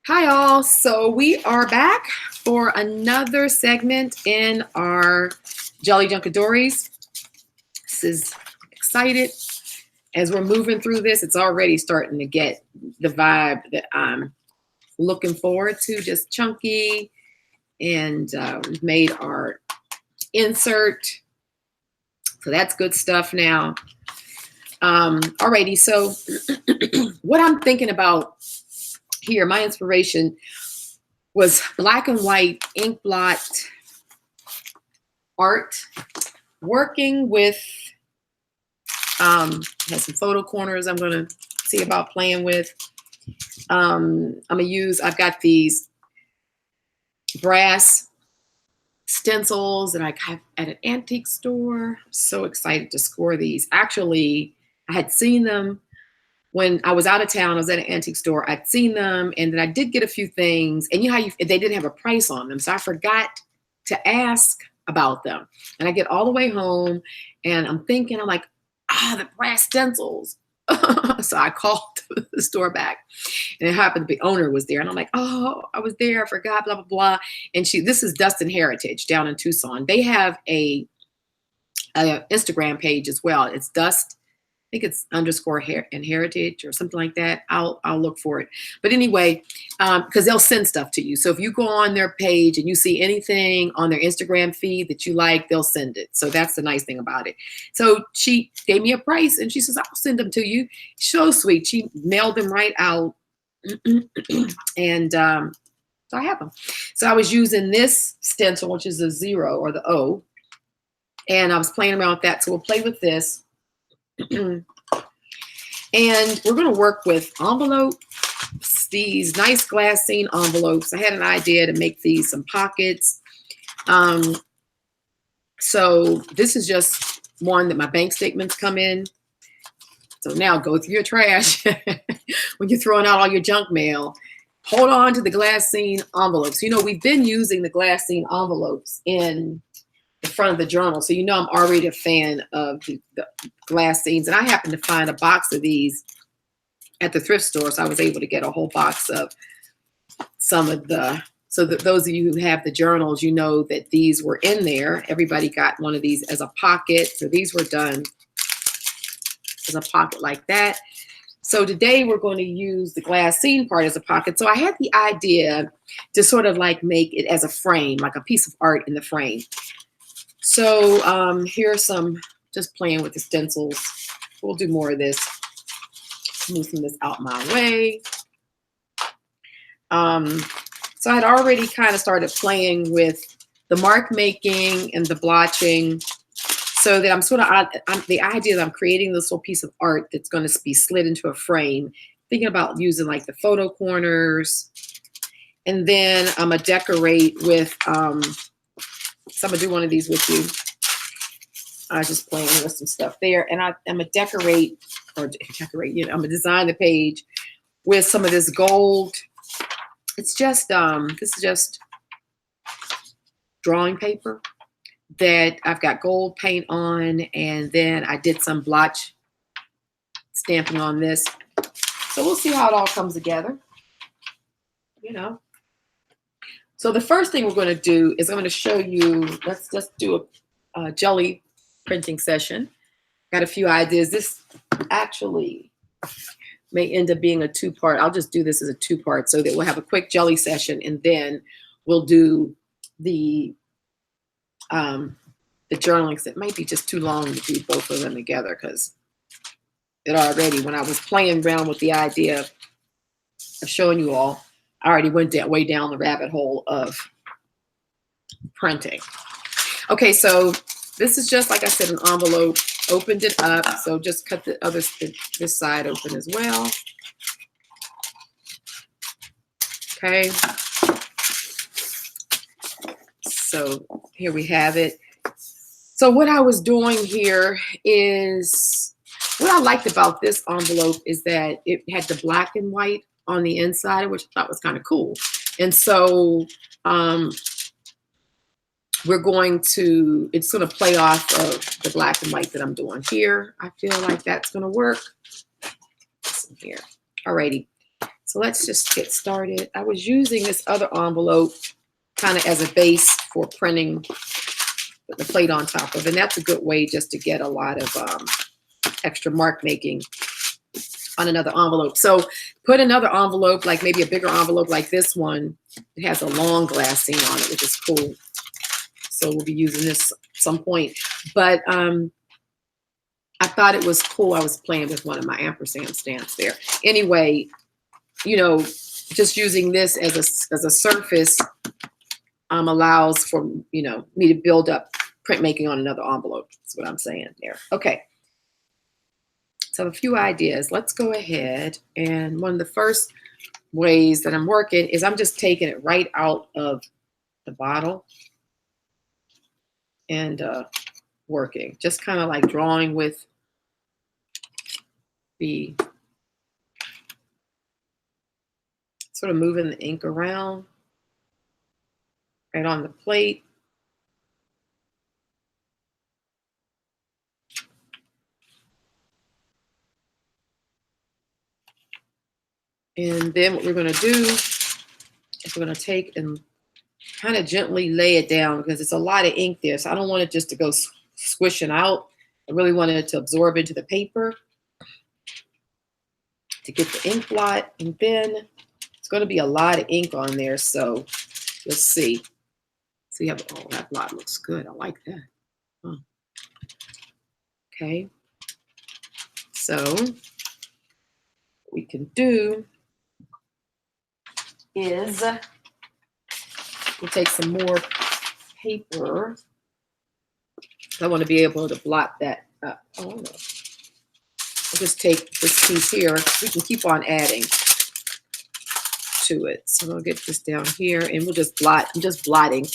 Hi all, so we are back for another segment in our Gelli JunkAdoris. This is excited. As we're moving through this, it's already starting to get the vibe that I'm looking forward to, just chunky. And we've made our insert. So that's good stuff now. Alrighty, so what I'm thinking about here, my inspiration was black and white ink blot art, working with, has some photo corners I'm gonna see about playing with. I've got these brass stencils that I got at an antique store. I'm so excited to score these. Actually, I had seen them when I was out of town. I was at an antique store. I'd seen them, and then I did get a few things. And you know how they didn't have a price on them, so I forgot to ask about them. And I get all the way home, and I'm like, the brass stencils. So I called the store back, and it happened the owner was there, and I'm like, oh, I was there, I forgot, blah blah blah. And this is Dustin Heritage down in Tucson. They have a Instagram page as well. It's Dust, I think it's _ and heritage or something like that. I'll look for it. But anyway, because they'll send stuff to you. So if you go on their page and you see anything on their Instagram feed that you like, they'll send it. So that's the nice thing about it. So she gave me a price and she says, I'll send them to you. So sweet. She mailed them right out. And so I have them. So I was using this stencil, which is a 0 or the O. And I was playing around with that. So we'll play with this. And we're going to work with envelopes, these nice glassine envelopes. I had an idea to make these some pockets. So this is just one that my bank statements come in. So now go through your trash when you're throwing out all your junk mail. Hold on to the glassine envelopes. You know, we've been using the glassine envelopes in the front of the journal. So you know I'm already a fan of the glassines. And I happened to find a box of these at the thrift store. So I was able to get a whole box of some of the, so that those of you who have the journals, you know that these were in there. Everybody got one of these as a pocket. So these were done as a pocket like that. So today we're going to use the glassine part as a pocket. So I had the idea to sort of like make it as a frame, like a piece of art in the frame. So here's some, just playing with the stencils. We'll do more of this. Move some of this out my way. So I'd already kind of started playing with the mark making and the blotching, so that I'm sort of, the idea that I'm creating this little piece of art that's going to be slid into a frame, thinking about using like the photo corners. And then I'm going to decorate with, so I'm gonna do one of these with you. I was just playing with some stuff there, and I'm gonna decorate, you know, I'm gonna design the page with some of this gold. It's just, this is just drawing paper that I've got gold paint on, and then I did some blotch stamping on this. So we'll see how it all comes together, you know. So the first thing we're going to do is I'm going to show you, let's just do a Gelli printing session. Got a few ideas. This actually may end up being a 2-part. I'll just do this as a 2-part so that we'll have a quick Gelli session, and then we'll do the journaling. It might be just too long to do both of them together, because it already, when I was playing around with the idea of showing you all, I already went way down the rabbit hole of printing. Okay, so this is just, like I said, an envelope. Opened it up, so just cut the other, this side open as well. Okay. So here we have it. So what I was doing here is, what I liked about this envelope is that it had the black and white on the inside, which I thought was kind of cool. And so we're going to, it's going to play off of the black and white that I'm doing here. I feel like that's going to work. Here. Alrighty. So So let's just get started. I was using this other envelope kind of as a base for printing with the plate on top of, and that's a good way just to get a lot of extra mark making on another envelope. So put another envelope, like maybe a bigger envelope like this one. It has a long glass seam on it, which is cool. So we'll be using this at some point. But I thought it was cool. I was playing with one of my ampersand stamps there. Anyway, you know, just using this as a surface allows for, you know, me to build up printmaking on another envelope. That's what I'm saying there. Okay. So a few ideas. Let's go ahead. And one of the first ways that I'm working is I'm just taking it right out of the bottle and working. Just kind of like drawing with the, sort of moving the ink around right on the plate. And then what we're going to do is we're going to take and kind of gently lay it down because it's a lot of ink there. So I don't want it just to go squishing out. I really want it to absorb into the paper to get the ink blot. And then it's going to be a lot of ink on there. So you'll see. So you have, oh, that blot looks good. I like that. Huh. Okay. So what we can do is we'll take some more paper. I want to be able to blot that up. Oh, no. I'll just take this piece here. We can keep on adding to it. So I'll get this down here and we'll just blot. I'm just blotting.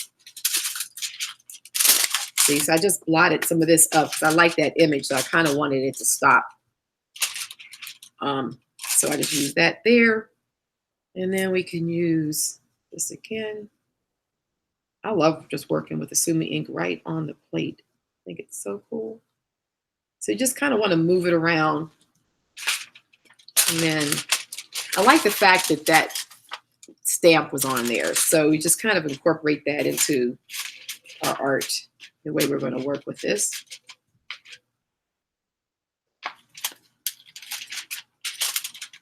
See, so I just blotted some of this up because I like that image. So I kind of wanted it to stop. So I just use that there. And then we can use this again. I love just working with the Sumi ink right on the plate. I think it's so cool. So you just kind of want to move it around. And then I like the fact that that stamp was on there. So we just kind of incorporate that into our art, the way we're going to work with this.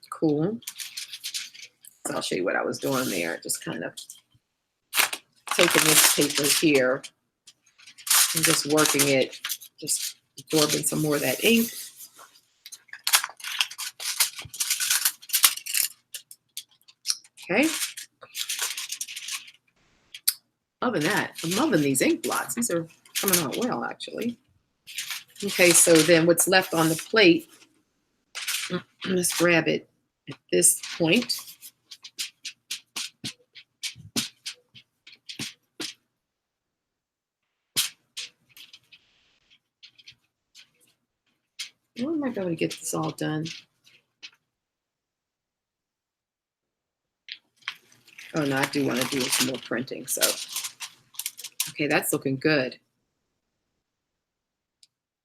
Cool. So I'll show you what I was doing there. Just kind of taking this paper here and just working it, just absorbing some more of that ink. Okay. Other than that, I'm loving these ink blots. These are coming out well, actually. Okay, so then what's left on the plate, let's grab it at this point. When am I going to get this all done? Oh, no, I do want to do some more printing. So, okay, that's looking good.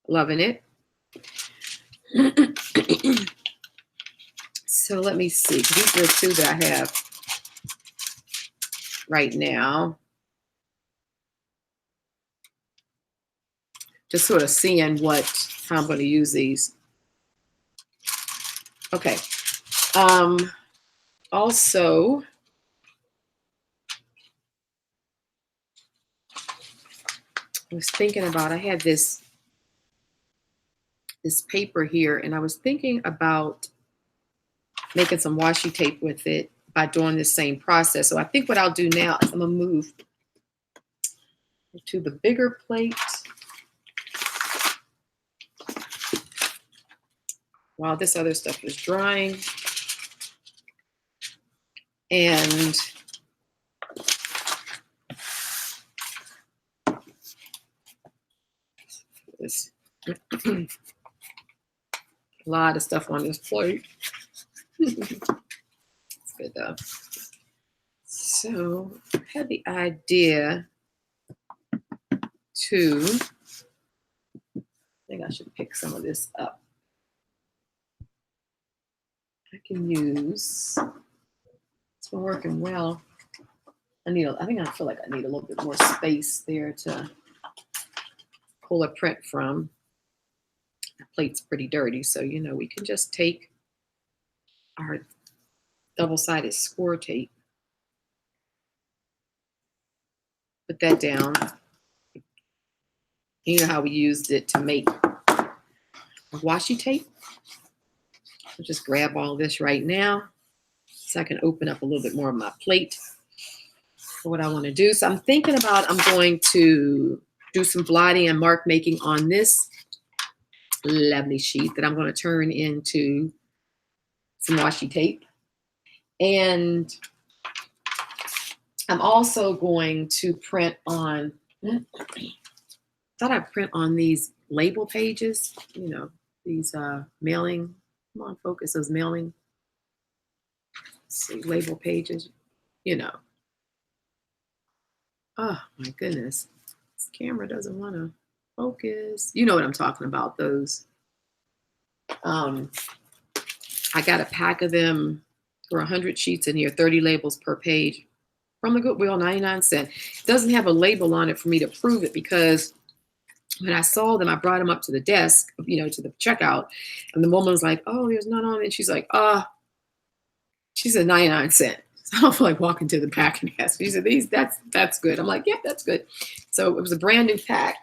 Loving it. So let me see. These are the two that I have right now. Just sort of seeing how I'm going to use these. Okay. Also, I was thinking about, I had this paper here, and I was thinking about making some washi tape with it by doing the same process. So I think what I'll do now is I'm going to move to the bigger plate while this other stuff is drying. And this a lot of stuff on this plate. It's good though. So I had the idea to, I think I should pick some of this up. I can use been working well. I feel like I need a little bit more space there to pull a print from. The plate's pretty dirty, so we can just take our double-sided score tape, put that down. You know how we used it to make washi tape? I'll just grab all this right now so I can open up a little bit more of my plate for what I want to do. So I'm thinking about I'm going to do some blotting and mark making on this lovely sheet that I'm going to turn into some washi tape. And I'm also going to print on, thought I'd print on these label pages, these mailing, come on, focus, those mailing, let's see, label pages, Oh my goodness, this camera doesn't want to focus. You know what I'm talking about, those. I got a pack of them for 100 sheets in here, 30 labels per page from the Goodwill, 99¢. It doesn't have a label on it for me to prove it because when I saw them, I brought them up to the desk, to the checkout, and the woman was like, "Oh, there's none on it." She's like, she said 99¢. So I was like walking to the packing desk. She said, that's good. I'm like, yeah, that's good. So it was a brand new pack.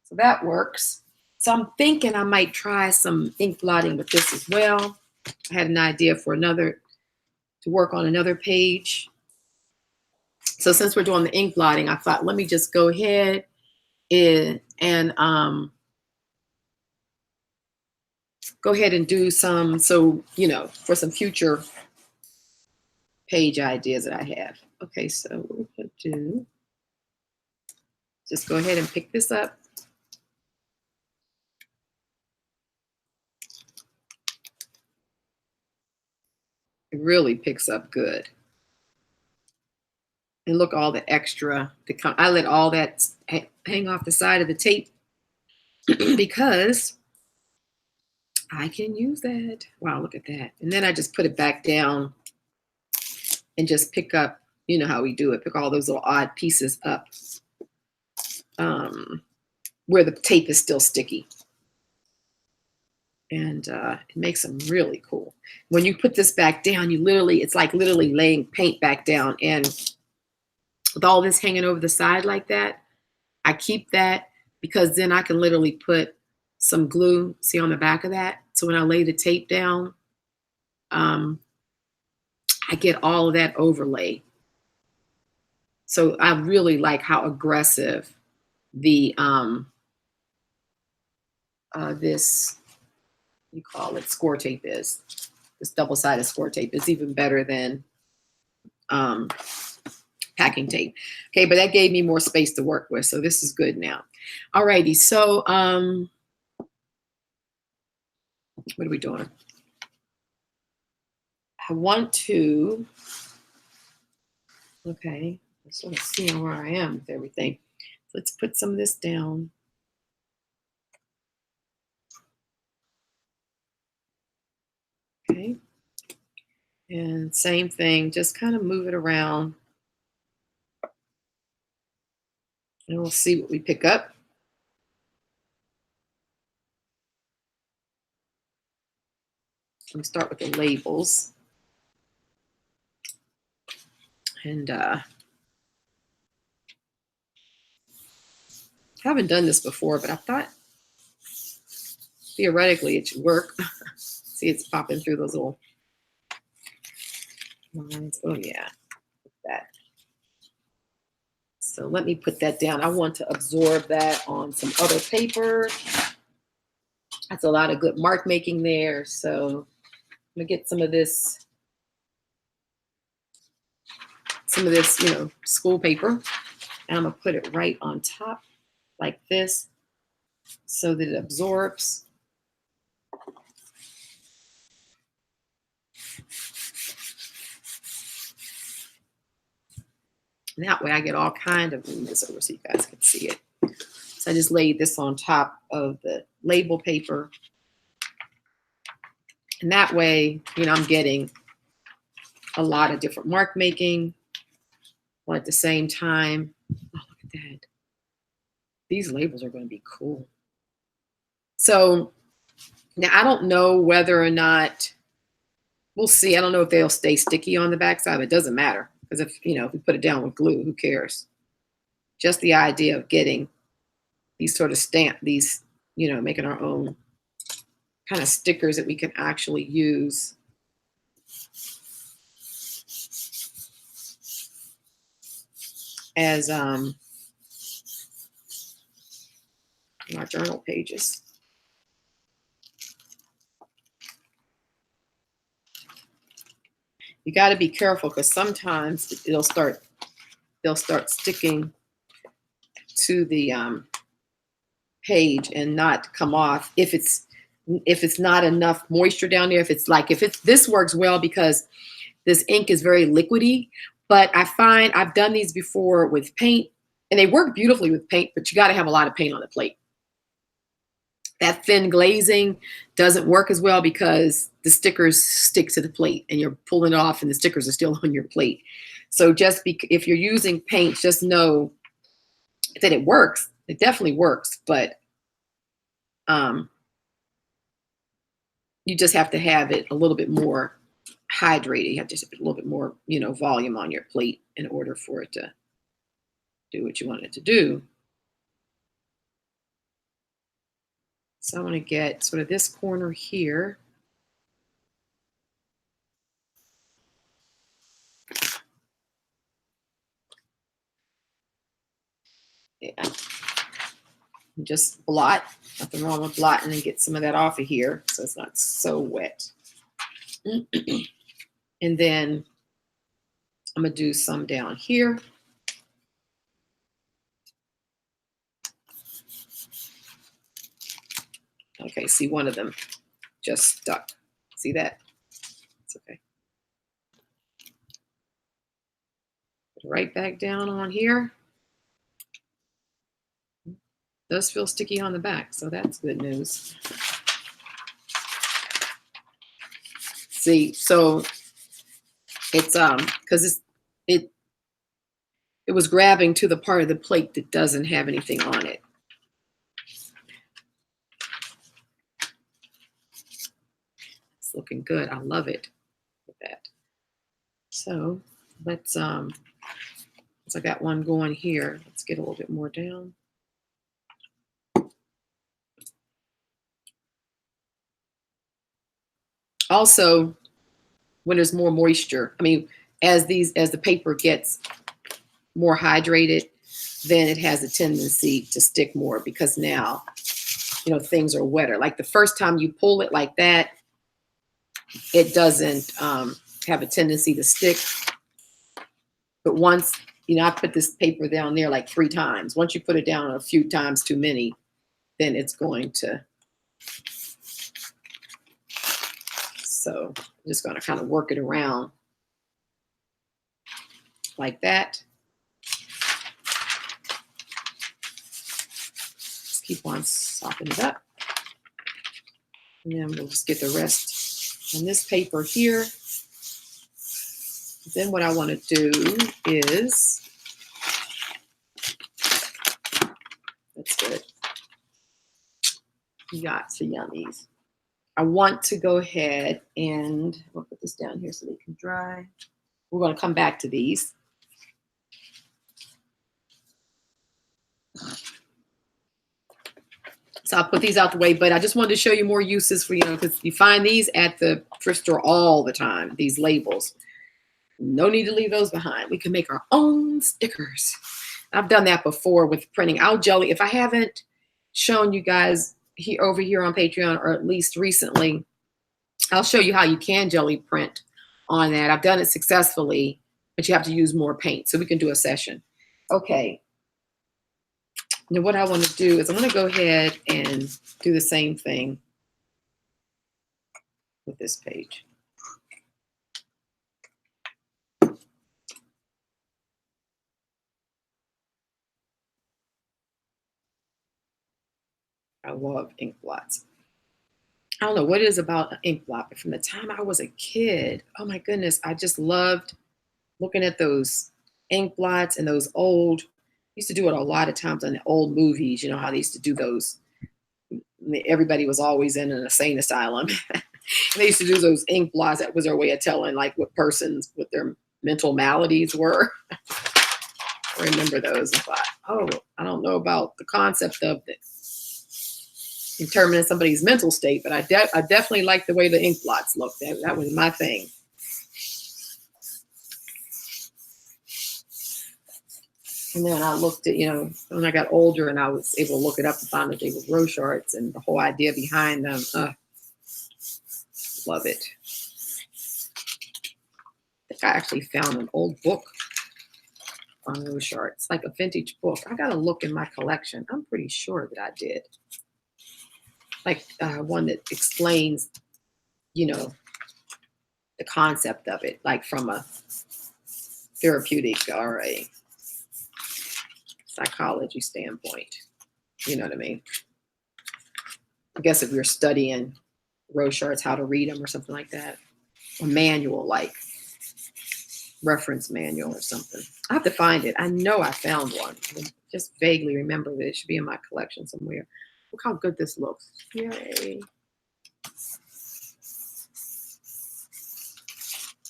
So that works. So I'm thinking I might try some ink blotting with this as well. I had an idea for to work on another page. So since we're doing the ink blotting, I thought, let me just go ahead and do some, for some future page ideas that I have. Okay, so what we're going to do, just go ahead and pick this up. It really picks up good. And look, all the extra, I let all that hang off the side of the tape because I can use that. Wow, look at that. And then I just put it back down and just pick up, you know how we do it, pick all those little odd pieces up where the tape is still sticky. And it makes them really cool. When you put this back down, it's like literally laying paint back down. And with all this hanging over the side like that, I keep that because then I can literally put some glue, see on the back of that. So when I lay the tape down, I get all of that overlay. So I really like how aggressive the this, you call it, score tape is. This double-sided score tape is even better than packing tape. Okay, but that gave me more space to work with, so this is good now. All righty, so what are we doing? I want to, okay, I'm sort of seeing where I am with everything. Let's put some of this down. Okay, and same thing, just kind of move it around. And we'll see what we pick up. Let me start with the labels. And I haven't done this before, but I thought theoretically it should work. See, it's popping through those little lines. Oh yeah, that. So let me put that down. I want to absorb that on some other paper. That's a lot of good mark making there. So I'm gonna get some of this, school paper, and I'm gonna put it right on top like this so that it absorbs. And that way I get all kind of, move this over so you guys can see it. So I just laid this on top of the label paper. And that way, I'm getting a lot of different mark making, while at the same time, oh, look at that. These labels are going to be cool. So now I don't know whether or not, we'll see. I don't know if they'll stay sticky on the backside, but it doesn't matter. Because if we put it down with glue, who cares? Just the idea of getting these sort of these, making our own kind of stickers that we can actually use as our journal pages. You got to be careful because sometimes they'll start sticking to the page and not come off if it's not enough moisture down there. This works well because this ink is very liquidy, but I find I've done these before with paint and they work beautifully with paint, but you got to have a lot of paint on the plate. That thin glazing doesn't work as well because the stickers stick to the plate and you're pulling it off and the stickers are still on your plate. So if you're using paint, just know that it works. It definitely works, but you just have to have it a little bit more hydrated. You have to have a little bit more, volume on your plate in order for it to do what you want it to do. So I want to get sort of this corner here. Yeah. Just blot, nothing wrong with blotting, and get some of that off of here so it's not so wet. And then I'm going to do some down here. Okay, see, one of them just stuck. See that? It's okay. Put it right back down on here. Does feel sticky on the back, so that's good news. See, so it's because it was grabbing to the part of the plate that doesn't have anything on it. It's looking good. I love it with that. So let's I got one going here. Let's get a little bit more down. Also, when there's more moisture, as the paper gets more hydrated, then it has a tendency to stick more because now, things are wetter. Like the first time you pull it like that, it doesn't have a tendency to stick. But once, I put this paper down there like 3 times. Once you put it down a few times too many, then it's going to. So I'm just going to kind of work it around like that. Just keep on softening it up. And then we'll just get the rest on this paper here. Then what I want to do is, that's good. You got to yummies. I want to go ahead and we'll put this down here so they can dry. We're going to come back to these. So I'll put these out the way, but I just wanted to show you more uses for, because you find these at the thrift store all the time, these labels. No need to leave those behind. We can make our own stickers. I've done that before with printing out jelly. If I haven't shown you guys over here on Patreon, or at least recently, I'll show you how you can jelly print on that. I've done it successfully, but you have to use more paint. So we can do a session. Okay. Now what I want to do is I'm going to go ahead and do the same thing with this page. I love ink blots. I don't know what it is about an ink blot, but from the time I was a kid, oh my goodness, I just loved looking at those ink blots and those old. Used to do it a lot of times in the old movies. You know how they used to do those. Everybody was always in an insane asylum. And they used to do those ink blots. That was their way of telling like what their mental maladies were. I remember those and thought, oh, I don't know about the concept of determining somebody's mental state, but I definitely like the way the ink blots looked. That was my thing. And then I looked at, when I got older and I was able to look it up and find that they were Rorschachs and the whole idea behind them. Love it. I think I actually found an old book on Rorschachs, like a vintage book. I got to look in my collection. I'm pretty sure that I did. Like one that explains, the concept of it, like from a therapeutic or a psychology standpoint. You know what I mean? I guess if you're studying Rorschachs, how to read them or something like that. A manual, like reference manual or something. I have to find it. I know I found one. I just vaguely remember that it should be in my collection somewhere. Look how good this looks. Yay.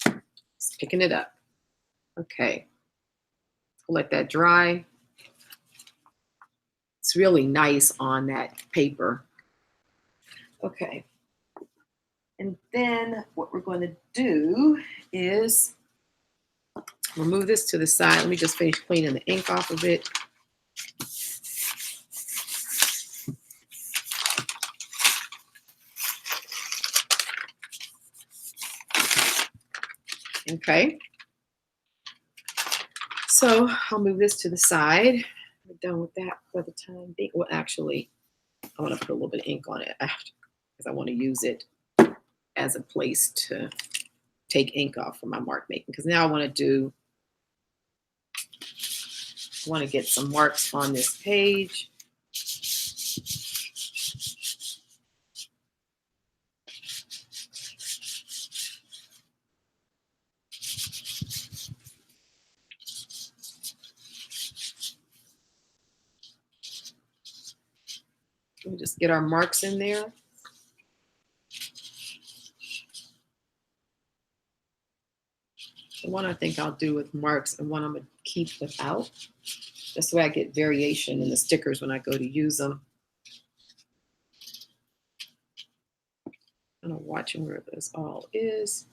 Just picking it up. Okay. I'll let that dry. It's really nice on that paper. Okay. And then what we're going to do is remove this to the side. Let me just finish cleaning the ink off of it. Okay. So I'll move this to the side. We're done with that for the time being. Well, actually, I want to put a little bit of ink on it after because I want to use it as a place to take ink off for my mark making. Because now I want to get some marks on this page. Let me just get our marks in there. The one I think I'll do with marks and one I'm going to keep without. That's the way I get variation in the stickers when I go to use them. I'm watching where this all is.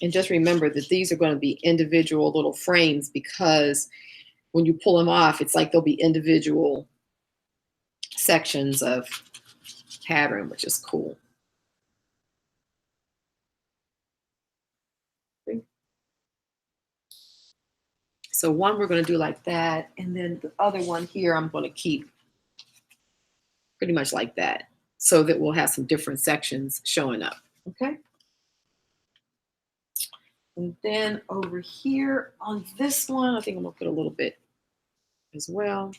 And just remember that these are going to be individual little frames because when you pull them off, it's like there'll be individual sections of pattern, which is cool. So one we're going to do like that. And then the other one here, I'm going to keep pretty much like that so that we'll have some different sections showing up. Okay. And then over here on this one, I think I'm going to put a little bit as well.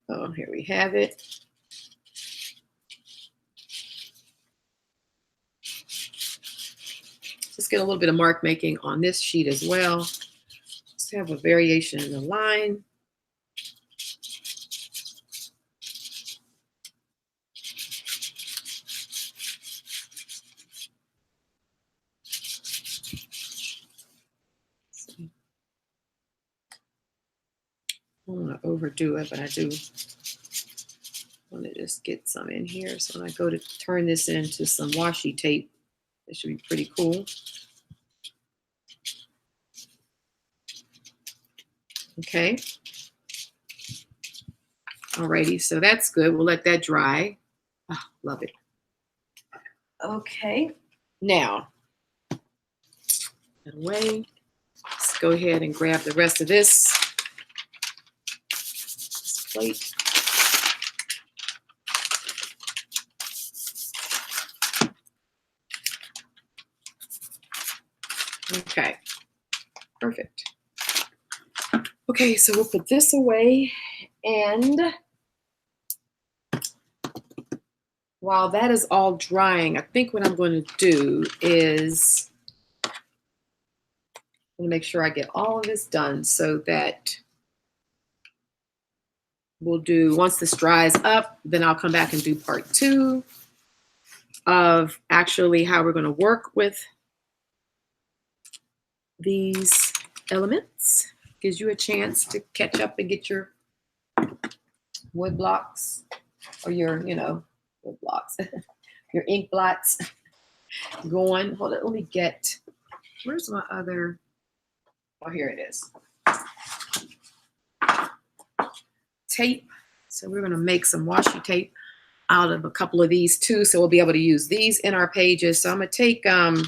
Oh, here we have it. Just get a little bit of mark making on this sheet as well. Just have a variation in the line. I don't want to overdo it, but I do want to just get some in here. So when I go to turn this into some washi tape, it should be pretty cool. Okay. Alrighty, so that's good. We'll let that dry. Oh, love it. Okay. Now, that away. Let's go ahead and grab the rest of this. plate. Okay, perfect. Okay, so we'll put this away, and while that is all drying, I think what I'm going to do is I'm going to make sure I get all of this done so that we'll do, once this dries up, then I'll come back and do part 2 of actually how we're going to work with these elements. Gives you a chance to catch up and get your wood blocks, or your, wood blocks, your ink blots going. Hold it, let me get, where's my other, oh, here it is. Tape. So we're going to make some washi tape out of a couple of these too, so we'll be able to use these in our pages. So I'm going to take, I'll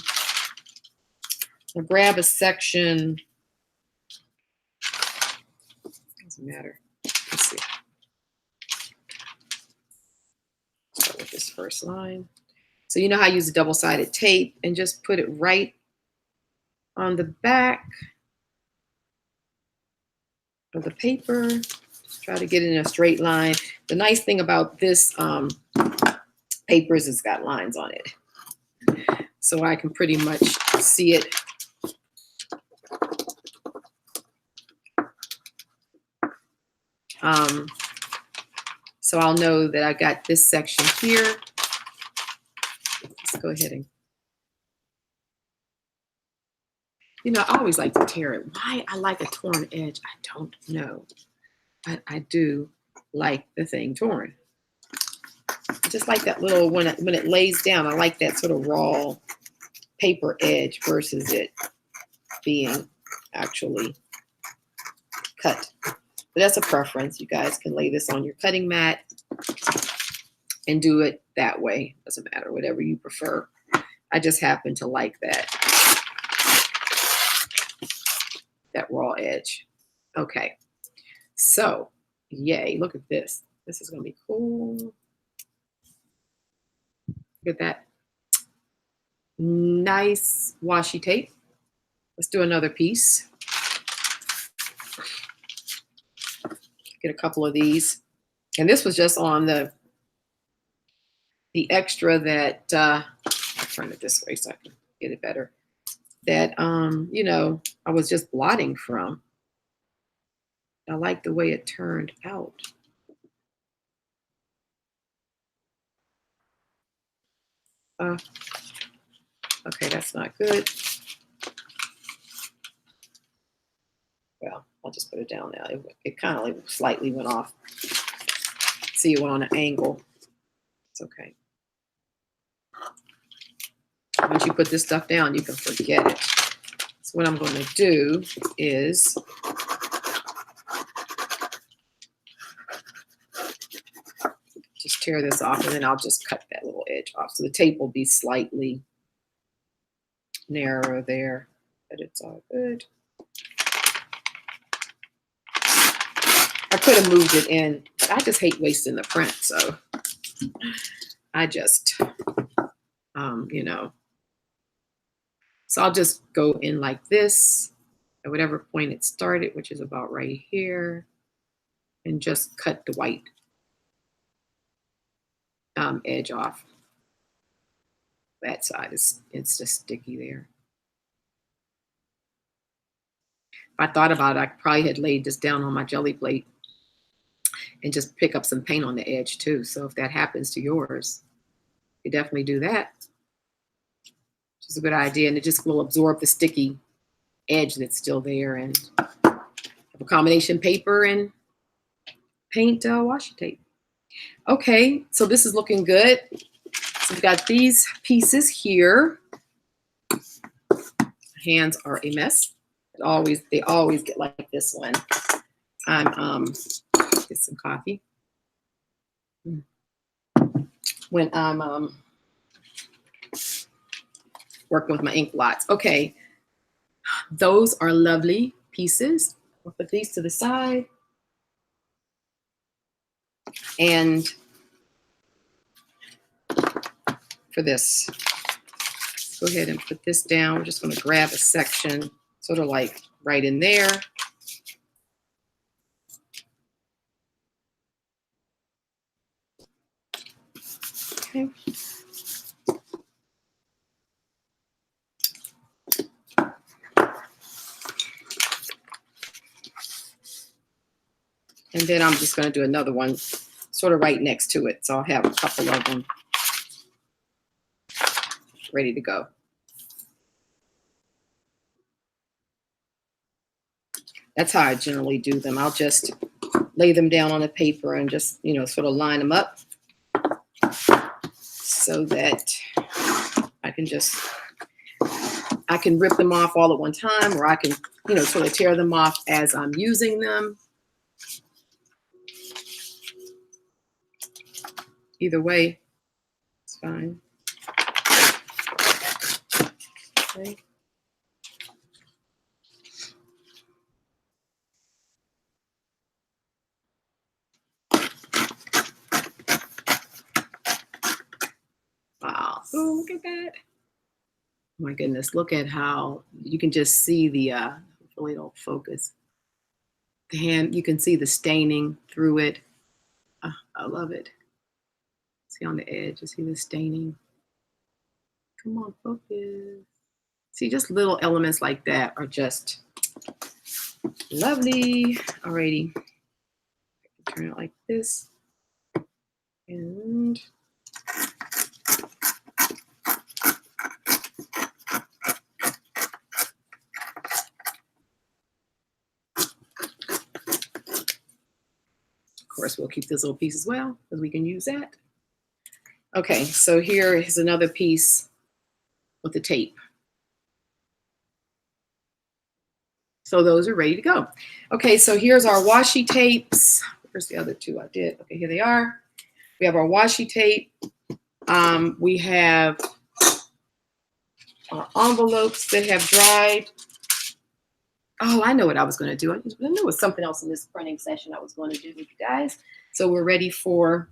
grab a section. Doesn't matter. Let's see. Start with this first line. So you know how I use a double-sided tape, and just put it right on the back of the paper. Just try to get it in a straight line. The nice thing about this paper is it's got lines on it, so I can pretty much see it. So I'll know that I got this section here. Let's go ahead and, I always like to tear it. Why I like a torn edge, I don't know. But I do like the thing torn. I just like that little, when it lays down, I like that sort of raw paper edge versus it being actually cut. But that's a preference. You guys can lay this on your cutting mat and do it that way. Doesn't matter, whatever you prefer. I just happen to like that raw edge. Okay, so yay, look at this. This is gonna be cool. Look at that nice washi tape. Let's do another piece. Get a couple of these. And this was just on the extra that, turn it this way so I can get it better, that, I was just blotting from. I like the way it turned out. Okay, that's not good. Well, I'll just put it down now. It kind of like slightly went off. See, it went on an angle. It's okay. Once you put this stuff down, you can forget it. So what I'm going to do is just tear this off, and then I'll just cut that little edge off. So the tape will be slightly narrower there, but it's all good. I could have moved it in, but I just hate wasting the print. So I just, so I'll just go in like this at whatever point it started, which is about right here, and just cut the white edge off. That side it's just sticky there. If I thought about it, I probably had laid this down on my jelly plate and just pick up some paint on the edge too. So if that happens to yours, you definitely do that. Which is a good idea, and it just will absorb the sticky edge that's still there. And have a combination paper and paint washi tape. Okay, so this is looking good. So we've got these pieces here. Hands are a mess. They always get like this one. I'm get some coffee. When I'm working with my ink blots. Okay, those are lovely pieces. I'll put these to the side. And for this, go ahead and put this down. We're just going to grab a section, sort of like right in there. Okay. And then I'm just going to do another one sort of right next to it. So I'll have a couple of them ready to go. That's how I generally do them. I'll just lay them down on the paper and just, you know, sort of line them up so that I can rip them off all at one time, or I can, you know, sort of tear them off as I'm using them. Either way, it's fine. Okay. Wow. Oh, look at that. Oh my goodness, look at how you can just see the, hopefully don't focus. The hand, you can see the staining through it. I love it. See on the edge, you see the staining. Come on, focus. See, just little elements like that are just lovely. Alrighty. Turn it like this. And of course, we'll keep this little piece as well, because we can use that. Okay, so here is another piece with the tape. So those are ready to go. Okay, so here's our washi tapes. Where's the other two I did? Okay, here they are. We have our washi tape. We have our envelopes that have dried. Oh, I know what I was going to do. I knew there was something else in this printing session I was going to do with you guys. So we're ready for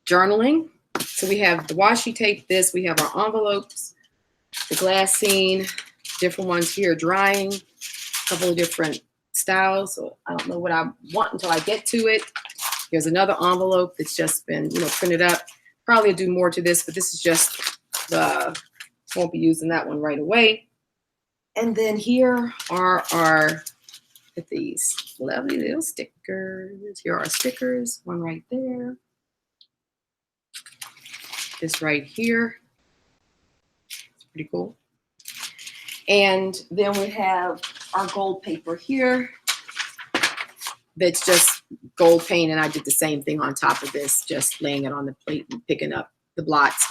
journaling. So we have the washi tape, this, we have our envelopes, the glassine, different ones here drying, a couple of different styles. So I don't know what I want until I get to it. Here's another envelope that's just been, you know, printed up. Probably do more to this, but this is just won't be using that one right away. And then here are our, at these lovely little stickers. Here are our stickers, one right there. This right here. It's pretty cool. And then we have our gold paper here. That's just gold paint, and I did the same thing on top of this, just laying it on the plate and picking up the blots.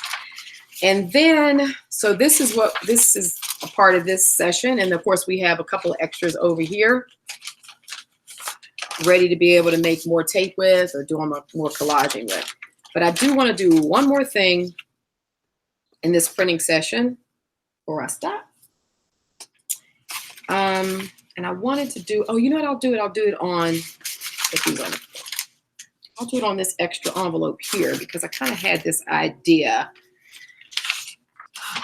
And then, so this is a part of this session. And of course, we have a couple of extras over here ready to be able to make more tape with or do more collaging with. But I do want to do one more thing in this printing session before I stop. And I wanted to do, oh, you know what I'll do it? I'll do it on, I'll do it on this extra envelope here, because I kind of had this idea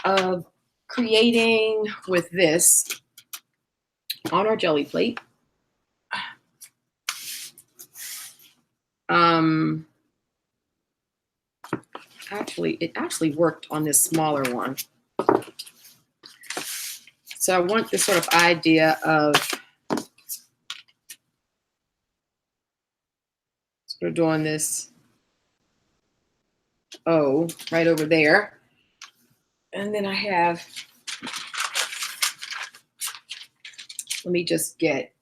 of creating with this on our jelly plate. Actually, it actually worked on this smaller one. So I want this sort of idea of sort of doing this O right over there. And then I have, let me just get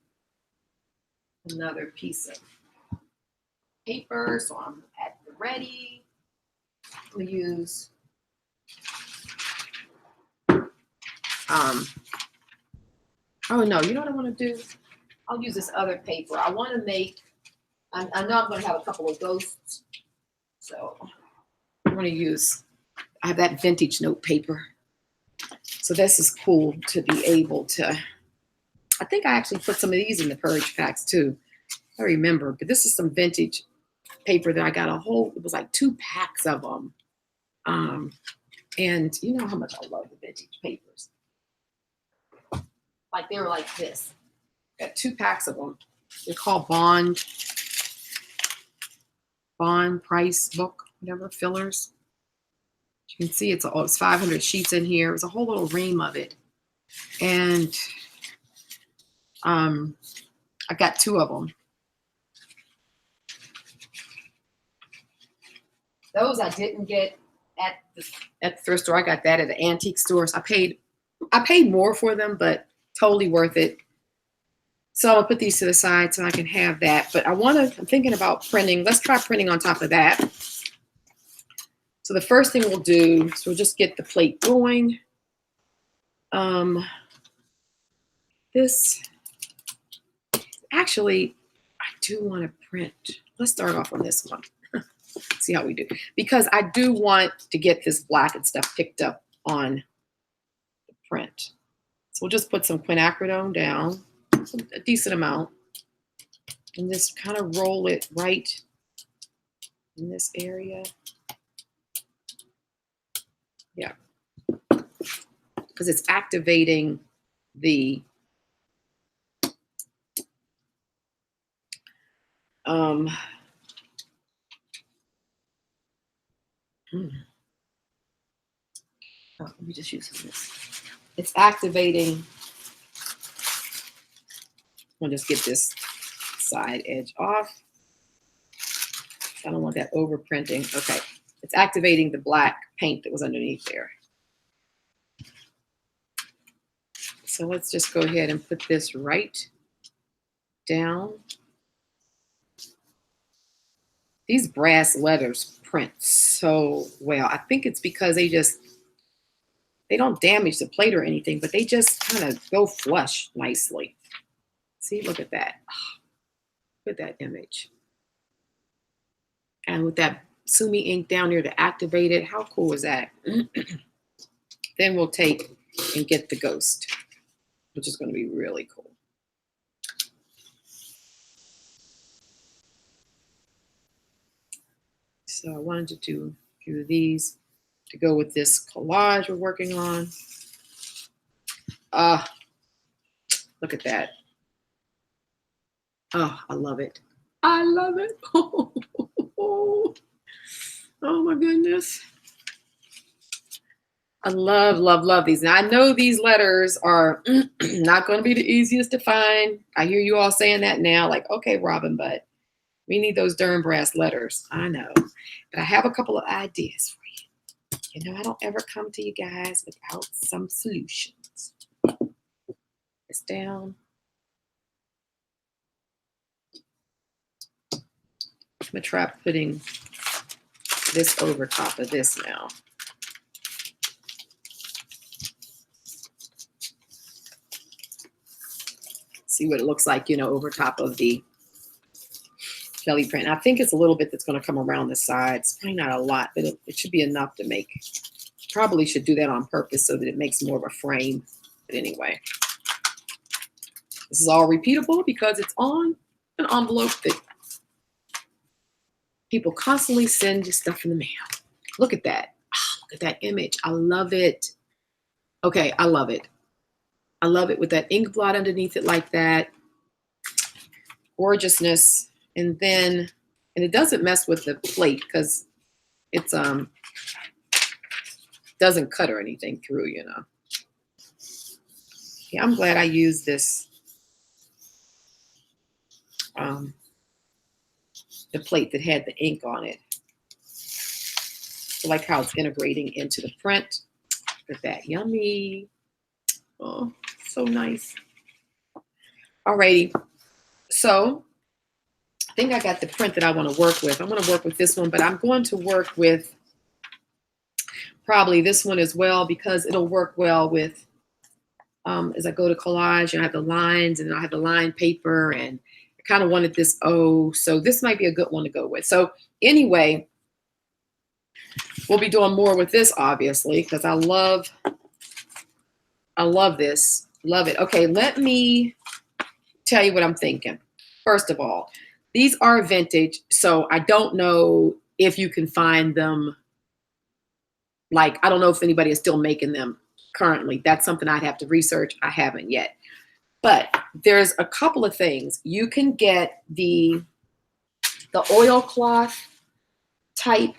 another piece of paper. So I'm at the ready. We use oh no, you know what I want to do? I'll use this other paper. I want to make, I know I'm going to have a couple of ghosts. So I'm going to use, I have that vintage note paper. So this is cool to be able to, I think I actually put some of these in the purge packs too. I remember, but this is some vintage paper that I got it was like 2 packs of them. And you know how much I love the vintage papers. Like they were like this. Got 2 packs of them. They're called bond price book, whatever, fillers. You can see it's 500 sheets in here. It was a whole little ream of it. And I got 2 of them. Those I didn't get at the thrift store. I got that at the antique stores. I paid more for them, but totally worth it. So I'll put these to the side so I can have that. But I'm thinking about printing. Let's try printing on top of that. So the first thing we'll do is we'll just get the plate going. This, actually, I do want to print. Let's start off on this one. See how we do. Because I do want to get this black and stuff picked up on the print. So we'll just put some quinacridone down, a decent amount, and just kind of roll it right in this area. Yeah. Because it's activating the let me just use this. It's activating. I'll just get this side edge off. I don't want that over printing. Okay. It's activating the black paint that was underneath there. So let's just go ahead and put this right down. These brass letters print so well. I think it's because they don't damage the plate or anything, but they just kind of go flush nicely. See, look at that. Look at that image. And with that Sumi ink down there to activate it, how cool is that? Then we'll take and get the ghost, which is going to be really cool. So I wanted to do a few of these to go with this collage we're working on. Look at that. Oh, I love it. I love it. Oh my goodness. I love, love, love these. Now I know these letters are not going to be the easiest to find. I hear you all saying that now, like, okay, Robin, but we need those darn brass letters. I know. But I have a couple of ideas for you. You know, I don't ever come to you guys without some solutions. It's down. I'm going to try putting this over top of this now. See what it looks like, you know, over top of the Gelli print. And I think it's a little bit that's going to come around the sides. Probably not a lot, but it should be enough to make. Probably should do that on purpose so that it makes more of a frame. But anyway, this is all repeatable because it's on an envelope that people constantly send you stuff in the mail. Look at that. Oh, look at that image. I love it. Okay, I love it. I love it with that ink blot underneath it like that. Gorgeousness. And it doesn't mess with the plate because it's doesn't cut or anything through, you know. Yeah, I'm glad I used this the plate that had the ink on it. I like how it's integrating into the print. Look at that. Yummy. Oh, so nice. Alrighty. So I think I got the print that I want to work with. I'm going to work with this one, but I'm going to work with probably this one as well because it'll work well with as I go to collage and I have the lines and I have the line paper and I kind of wanted this O. So this might be a good one to go with. So anyway, we'll be doing more with this obviously because I love this. Love it. Okay, let me tell you what I'm thinking. First of all, These are vintage, so I don't know if you can find them. Like, I don't know if anybody is still making them currently. That's something I'd have to research. I haven't yet. But there's a couple of things. You can get the oilcloth type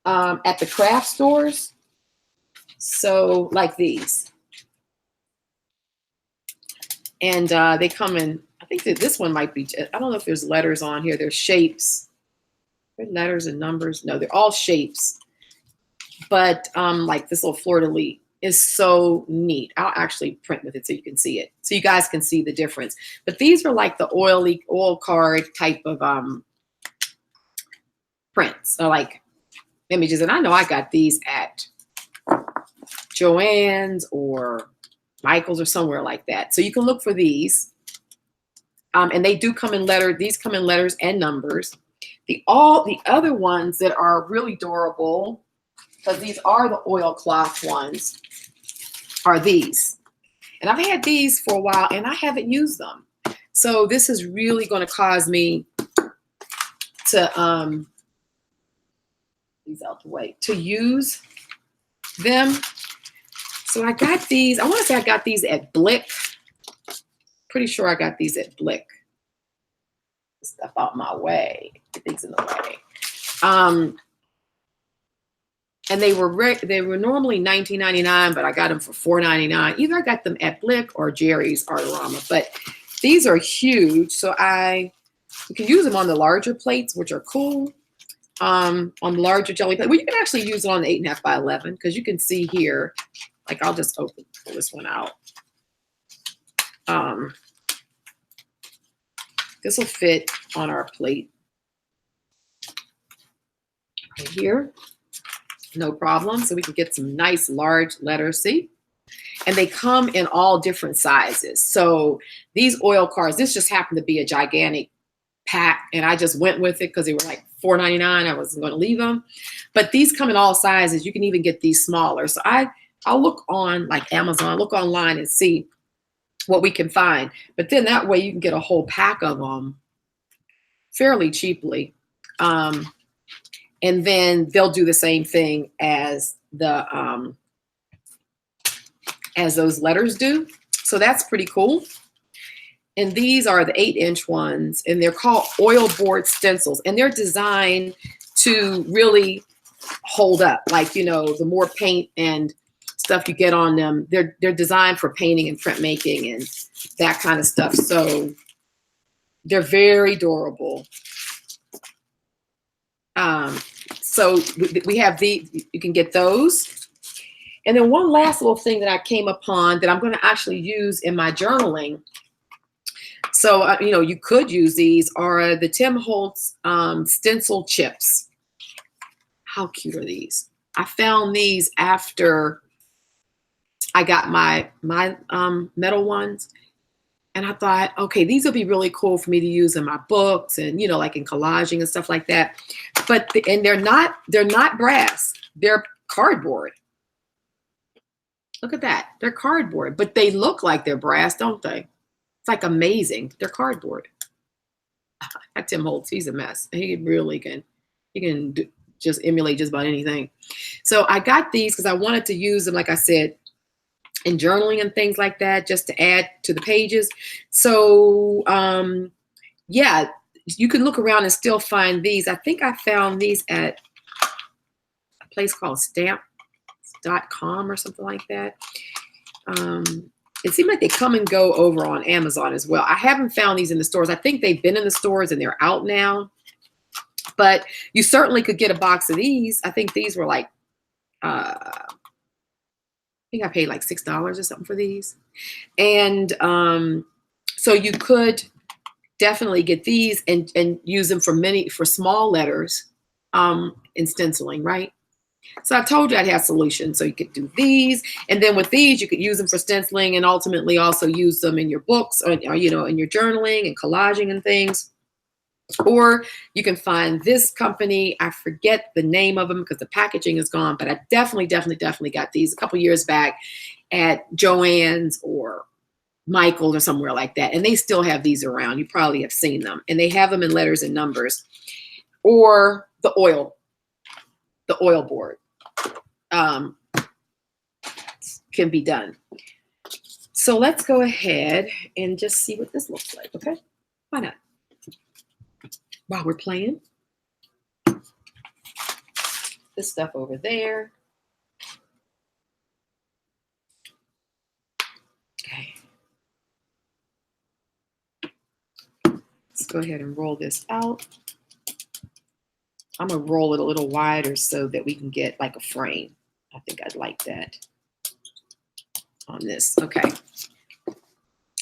at the craft stores. So like these. And they come in, I think that this one might be, I don't know if there's letters on here. There's shapes. There's letters and numbers. No, they're all shapes. But like this little fleur-de-lis is so neat. I'll actually print with it so you can see it. So you guys can see the difference. But these are like the oil card type of prints. So like images. And I know I got these at Joann's or Michael's or somewhere like that. So you can look for these. And they do come in letters. These come in letters and numbers. The other ones that are really durable, because these are the oilcloth ones, are these. And I've had these for a while and I haven't used them. So this is really going to cause me to these out the way, to use them. So I got these. I want to say I got these at Blick. Pretty sure I got these at Blick. Stuff out my way. Things in the way. And they were normally $19.99, but I got them for $4.99. Either I got them at Blick or Jerry's Artorama. But these are huge, so you can use them on the larger plates, which are cool. On the larger jelly plate, well, you can actually use it on the 8.5 by 11 because you can see here. Like I'll just pull this one out. This will fit on our plate right here. No problem. So we can get some nice large letters, see? And they come in all different sizes. So these oil cards, this just happened to be a gigantic pack and I just went with it because they were like $4.99. I wasn't going to leave them. But these come in all sizes. You can even get these smaller. So I'll look on like Amazon, look online and see what we can find. But then that way you can get a whole pack of them fairly cheaply. And then they'll do the same thing as as those letters do. So that's pretty cool. And these are the 8-inch ones, and they're called oil board stencils. And they're designed to really hold up. Like, you know, the more paint and stuff you get on them, they're designed for painting and printmaking and that kind of stuff. So they're very durable. So we have you can get those. And then one last little thing that I came upon that I'm going to actually use in my journaling. So, you know, you could use these are the Tim Holtz stencil chips. How cute are these? I found these after I got my metal ones. And I thought, okay, these will be really cool for me to use in my books and, you know, like in collaging and stuff like that. But, and they're not brass. They're cardboard. Look at that. They're cardboard, but they look like they're brass, don't they? It's like amazing. They're cardboard. Tim Holtz, he's a mess. He really can, just emulate just about anything. So I got these because I wanted to use them, like I said, in journaling and things like that, just to add to the pages. So yeah, you can look around and still find these. I think I found these at a place called stamps.com or something like that. It seemed like they come and go over on Amazon as well. I haven't found these in the stores. I think they've been in the stores and they're out now. But you certainly could get a box of these. I think these were like, I think I paid like $6 or something for these. And so you could definitely get these and use them for small letters in stenciling, right? So I told you I'd have solutions. So you could do these. And then with these, you could use them for stenciling and ultimately also use them in your books or you know, in your journaling and collaging and things. Or you can find this company. I forget the name of them because the packaging is gone, but I definitely got these a couple years back at Joann's or Michael or somewhere like that. And they still have these around. You probably have seen them. And they have them in letters and numbers. Or the oil board can be done. So let's go ahead and just see what this looks like, okay? Why not? While we're playing. This stuff over there. Okay. Let's go ahead and roll this out. I'm gonna roll it a little wider so that we can get like a frame. I think I'd like that on this. Okay.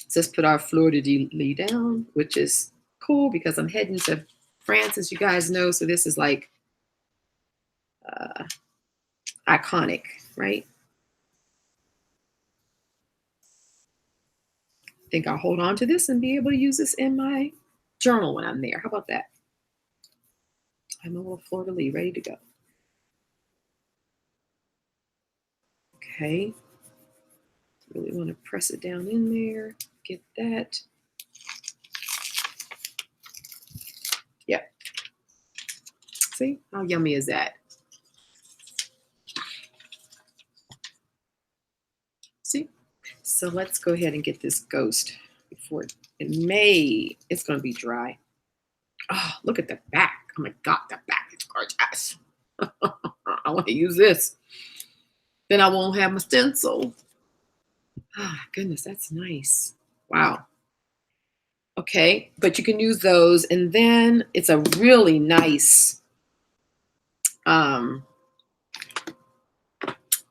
So let's put our fleur de lis down, which is cool because I'm heading to France, as you guys know. So this is like iconic, right? I think I'll hold on to this and be able to use this in my journal when I'm there. How about that? I'm a little fleur de lis ready to go. Okay. Really want to press it down in there. Get that. Yep. See, how yummy is that? See? So let's go ahead and get this ghost before it's going to be dry. Oh, look at the back. Oh my God, the back is gorgeous. I want to use this. Then I won't have my stencil. Oh, goodness, that's nice. Wow. Okay, but you can use those. And then it's a really nice, let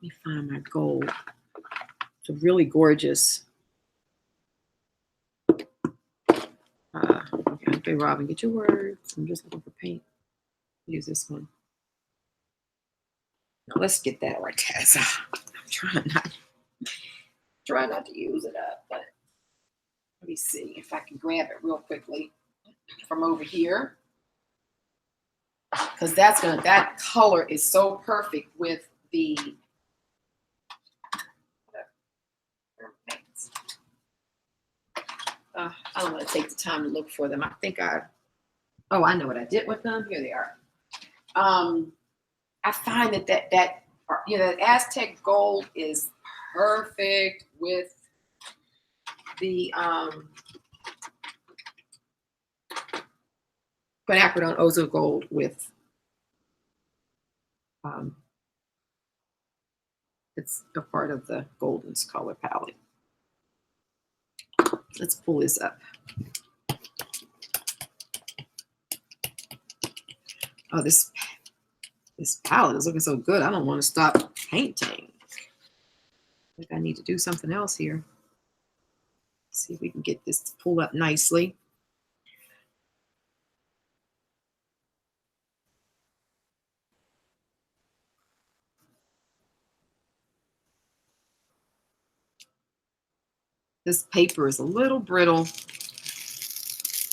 me find my gold. It's a really gorgeous. Okay, Robin, get your words. I'm just looking for paint. Use this one. Now let's get that right there. I'm trying not to use it up, but let me see if I can grab it real quickly from over here. Because that color is so perfect with the I don't want to take the time to look for them. I know what I did with them. Here they are. I find that Aztec gold is perfect with the quinacridone ozo gold with it's a part of the Golden's color palette. Let's pull this up. Oh, this palette is looking so good. I don't want to stop painting. I think I need to do something else here. See if we can get this to pull up nicely. This paper is a little brittle.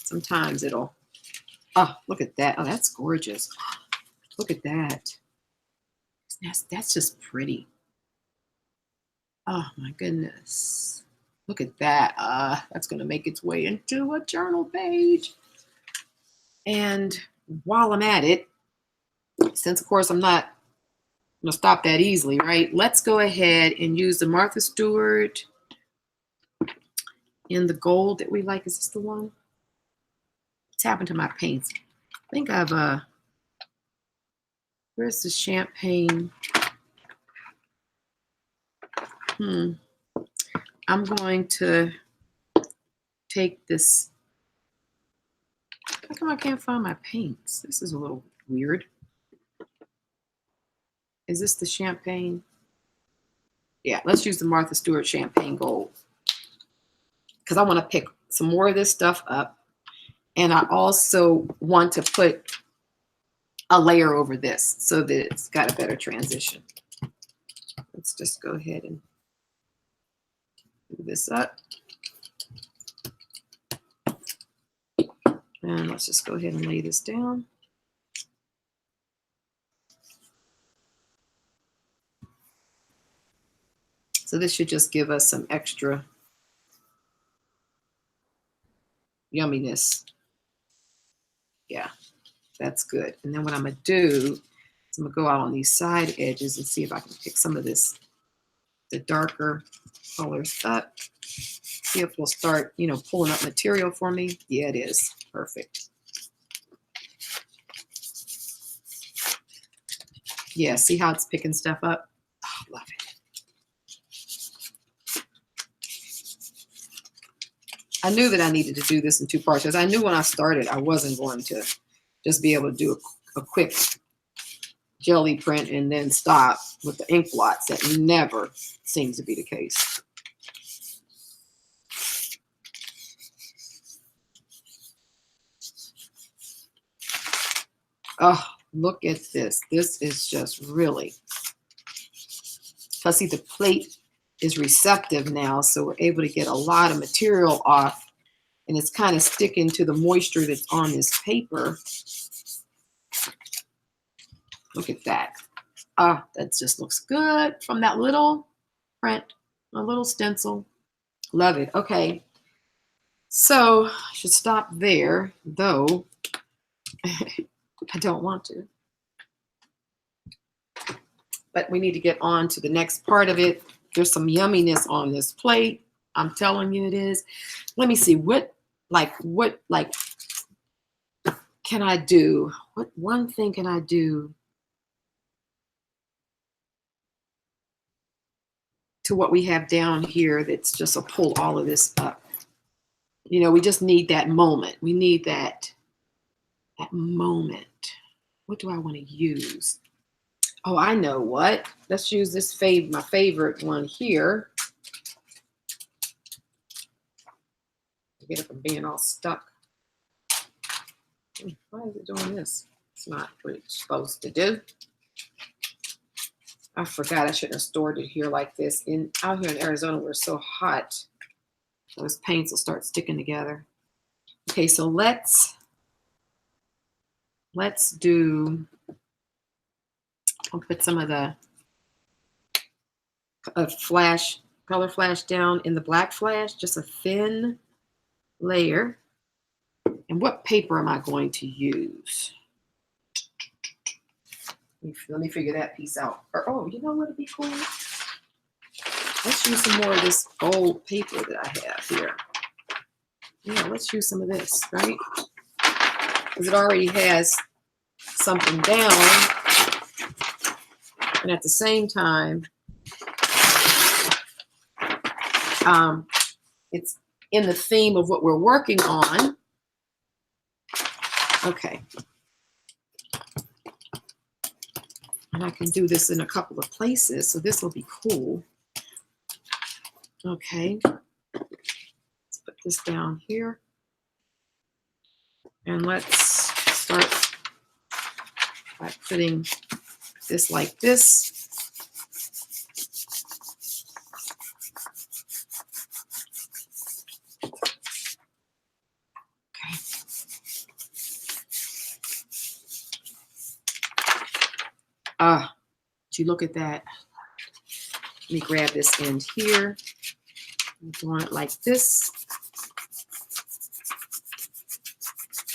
Sometimes it'll, oh, look at that. Oh, that's gorgeous. Look at that. That's just pretty. Oh my goodness. Look at that. That's going to make its way into a journal page. And while I'm at it, since of course I'm not going to stop that easily, right? Let's go ahead and use the Martha Stewart in the gold that we like. Is this the one? What's happened to my paints? I think I've, where's the champagne? I'm going to take this. How come I can't find my paints? This is a little weird. Is this the champagne? Yeah, let's use the Martha Stewart champagne gold. Because I want to pick some more of this stuff up. And I also want to put a layer over this so that it's got a better transition. Let's just go ahead and move this up. And let's just go ahead and lay this down. So this should just give us some extra yumminess. Yeah, that's good. And then what I'm gonna do is I'm gonna go out on these side edges and see if I can pick some of this, the darker colors up. See if we'll start, you know, pulling up material for me. Yeah, it is. Perfect. Yeah, see how it's picking stuff up? Oh, love it. I knew that I needed to do this in two parts because I knew when I started I wasn't going to just be able to do a quick jelly print and then stop with the ink blots. That never seems to be the case. Oh, look at this. This is just really, plus see the plate is receptive now, so we're able to get a lot of material off, and it's kind of sticking to the moisture that's on this paper. Look at that. Ah, that just looks good from that little print, a little stencil. Love it. Okay, so I should stop there, though I don't want to. But we need to get on to the next part of it. There's some yumminess on this plate. I'm telling you it is. Let me see, what can I do? What one thing can I do to what we have down here that's just a pull all of this up? You know, we just need that moment. We need that moment. What do I want to use? Oh, I know what. Let's use this my favorite one here. Get it from being all stuck. Why is it doing this? It's not what it's supposed to do. I forgot I shouldn't have stored it here like this. Out here in Arizona, we're so hot. Those paints will start sticking together. Okay, so let's do, I'll put some of the color flash down in the black flash, just a thin layer. And what paper am I going to use? Let me figure that piece out. Or, oh, you know what would be cool? Let's use some more of this gold paper that I have here. Yeah, let's use some of this, right? Because it already has something down. And at the same time, it's in the theme of what we're working on. Okay. And I can do this in a couple of places, so this will be cool. Okay. Let's put this down here. And let's start by putting this like this. Did you look at that? Let me grab this end here. I'm doing it like this.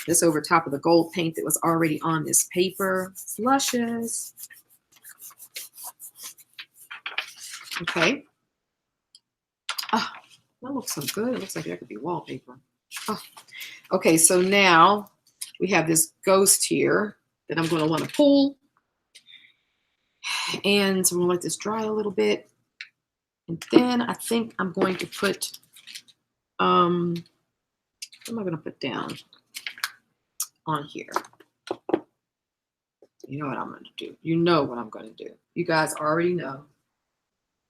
This over top of the gold paint that was already on this paper. It's luscious. Okay. Oh, that looks so good. It looks like that could be wallpaper. Oh. Okay, so now we have this ghost here that I'm going to want to pull. And so I'm going to let this dry a little bit. And then I think I'm going to put, what am I going to put down on here? You know what I'm going to do. You know what I'm going to do. You guys already know.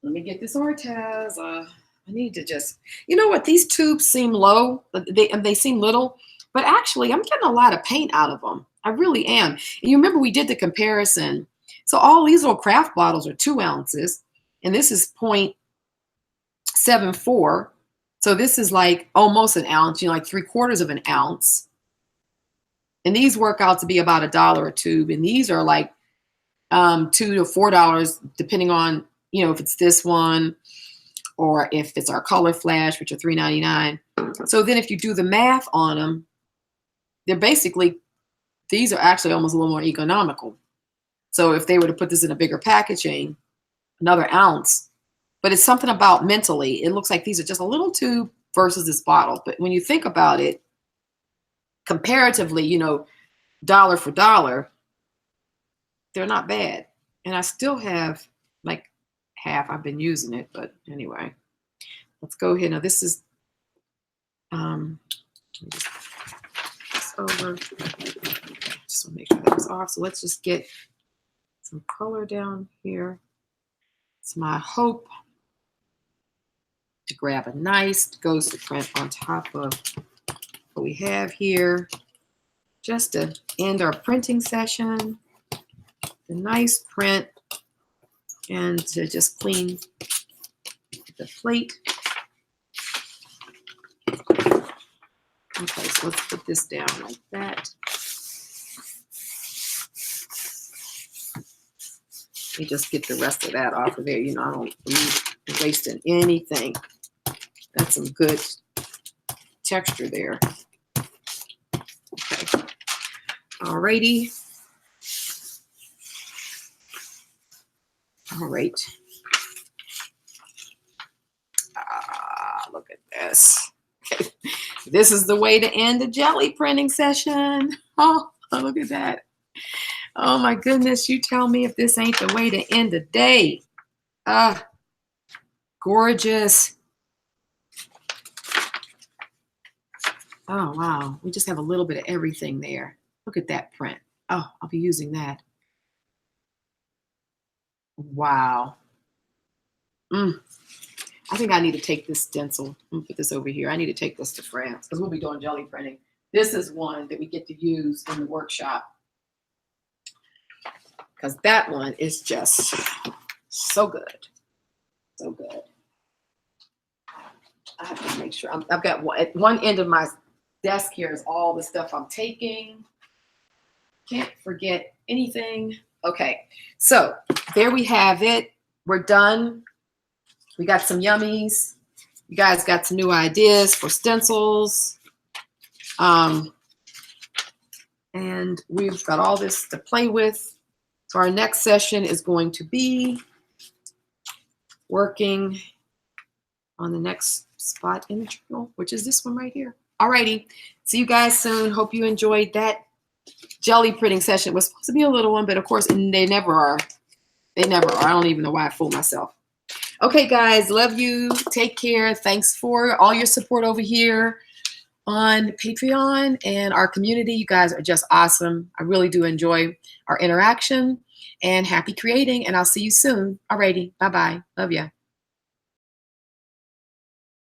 Let me get this Ortez. I need to just, you know what? These tubes seem low. They seem little. But actually, I'm getting a lot of paint out of them. I really am. And you remember we did the comparison. So all these little craft bottles are 2 ounces. And this is 0.74. So this is like almost an ounce, you know, like 3/4 of an ounce. And these work out to be about $1 a tube. And these are like $2 to $4, depending on, you know, if it's this one or if it's our color flash, which are $3.99. So then if you do the math on them, they're basically, these are actually almost a little more economical. So if they were to put this in a bigger packaging, another ounce, but it's something about mentally, it looks like these are just a little tube versus this bottle. But when you think about it, comparatively, you know, dollar for dollar, they're not bad. And I still have like half. I've been using it, but anyway, let's go ahead. Now this is, let me just put this over. Just want to make sure that was off. So let's just get some color down here. It's my hope to grab a nice ghost print on top of what we have here, just to end our printing session. A nice print, and to just clean the plate. Okay, so let's put this down like that. Let me just get the rest of that off of there. You know, I don't believe in wasting anything. That's some good texture there. Okay. Alrighty. All right. Look at this. Okay. This is the way to end a jelly printing session. Oh, look at that. Oh my goodness. You tell me if this ain't the way to end a day. Gorgeous. Oh, wow. We just have a little bit of everything there. Look at that print. Oh, I'll be using that. Wow. I think I need to take this stencil. I'm gonna put this over here. I need to take this to France because we'll be doing jelly printing. This is one that we get to use in the workshop because that one is just so good. So good. I have to make sure. I've got one, at one end of my desk here is all the stuff I'm taking. Can't forget anything. Okay, so there we have it. We're done. We got some yummies. You guys got some new ideas for stencils. And we've got all this to play with. So our next session is going to be working on the next spot in the journal, which is this one right here. Alrighty, see you guys soon. Hope you enjoyed that jelly printing session. It was supposed to be a little one, but of course, they never are. They never are. I don't even know why I fooled myself. Okay, guys, love you. Take care. Thanks for all your support over here on Patreon and our community. You guys are just awesome. I really do enjoy our interaction, and happy creating, and I'll see you soon. Alrighty, bye-bye. Love ya.